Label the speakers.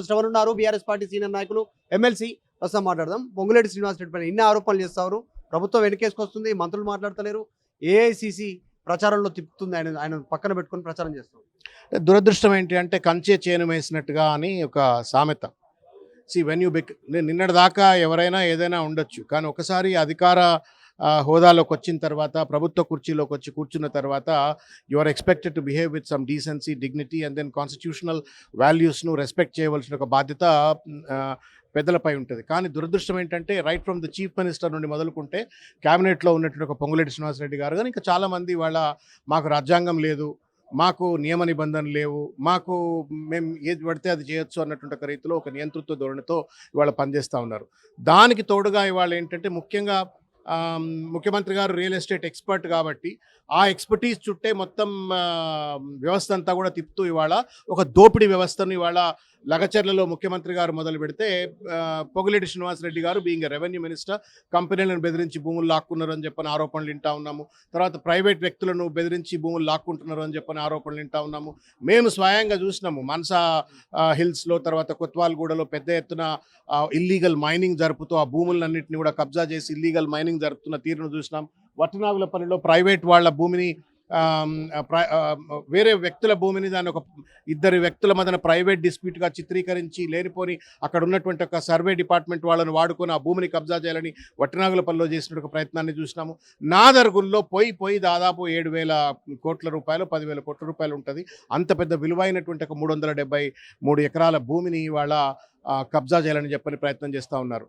Speaker 1: శ్రవణున్నారు BRS party senior నాయకులు MLC ప్రస్తుతం మాట్లాడదాం. పొంగులేటి శ్రీనివాస్ రెడ్డి పైన ఇన్ని ఆరోపణలు చేస్తారు. ప్రభుత్వం వెనకేసుకొస్తుంది, మంత్రులు మాట్లాడతలేరు. ఏఐసిసి ప్రచారంలో తిప్పుతుంది, ఆయన పక్కన పెట్టుకొని ప్రచారం చేస్తారు.
Speaker 2: దురదృష్టం ఏంటి అంటే కంచె చేను వేసినట్టుగా అని ఒక సామెత. వెన్ యూ నిన్నటి దాకా ఎవరైనా ఏదైనా ఉండొచ్చు, కానీ ఒకసారి అధికార హోదాలోకి వచ్చిన తర్వాత, ప్రభుత్వ కుర్చీలోకి వచ్చి కూర్చున్న తర్వాత you are expected to behave with some decency, dignity and then constitutional వాల్యూస్ను రెస్పెక్ట్ చేయవలసిన ఒక బాధ్యత పెద్దలపై ఉంటుంది. కానీ దురదృష్టం ఏంటంటే right from the chief minister నుండి మొదలుకుంటే క్యాబినెట్లో ఉన్నటువంటి ఒక పొంగులేటి శ్రీనివాసరెడ్డి గారు కానీ ఇంకా చాలామంది వాళ్ళ మాకు రాజ్యాంగం లేదు, మాకు నియమ నిబంధనలు లేవు, మేము ఏది పడితే అది చేయొచ్చు అన్నటువంటి ఒక రీతిలో ఒక నియంతృత్వ ధోరణితో ఇవాళ పనిచేస్తూ ఉన్నారు. దానికి తోడుగా ఇవాళ ఏంటంటే ముఖ్యంగా ముఖ్యమంత్రి గారు రియల్ ఎస్టేట్ ఎక్స్పర్ట్ కాబట్టి ఆ ఎక్స్పర్టీస్ చుట్టే మొత్తం వ్యవస్థ అంతా కూడా తిప్పుతూ ఇవాళ ఒక దోపిడీ వ్యవస్థను ఇవాళ లగచర్లలో ముఖ్యమంత్రి గారు మొదలు పెడితే పొంగులేటి శ్రీనివాసరెడ్డి గారు బీయింగ్ ఎ రెవెన్యూ మినిస్టర్ కంపెనీలను బెదిరించి భూములు లాక్కున్నారు అని చెప్పని ఆరోపణలు వింటా ఉన్నాము. తర్వాత ప్రైవేట్ వ్యక్తులను బెదిరించి భూములు లాక్కుంటున్నారు అని చెప్పని ఆరోపణలు వింటా ఉన్నాము. మేము స్వయంగా చూసినాము మనసా హిల్స్లో, తర్వాత కొత్వాల్గూడలో పెద్ద ఎత్తున ఇల్లీగల్ మైనింగ్ జరుపుతూ ఆ భూములన్నింటినీ కూడా కబ్జా చేసి ఇల్లీగల్ మైనింగ్ జరుపుతున్న తీరును చూసినాం. వట్టనాగులపల్లిలో ప్రైవేట్ వాళ్ళ భూమిని వేరే వ్యక్తుల భూమిని దాన్ని ఒక ఇద్దరు వ్యక్తుల మధ్యన ప్రైవేట్ డిస్ప్యూట్గా చిత్రీకరించి లేనిపోని అక్కడ ఉన్నటువంటి ఒక సర్వే డిపార్ట్మెంట్ వాళ్ళని వాడుకొని ఆ భూమిని కబ్జా చేయాలని వట్టనాగులపల్లిలో చేసిన ఒక ప్రయత్నాన్ని చూసినాము. నాదర్గుల్లో పోయి దాదాపు 7,000 కోట్ల రూపాయలు 10,000 కోట్ల రూపాయలు ఉంటుంది. అంత పెద్ద విలువైనటువంటి ఒక 373 ఎకరాల భూమిని వాళ్ళ కబ్జా చేయాలని చెప్పని ప్రయత్నం చేస్తూ ఉన్నారు.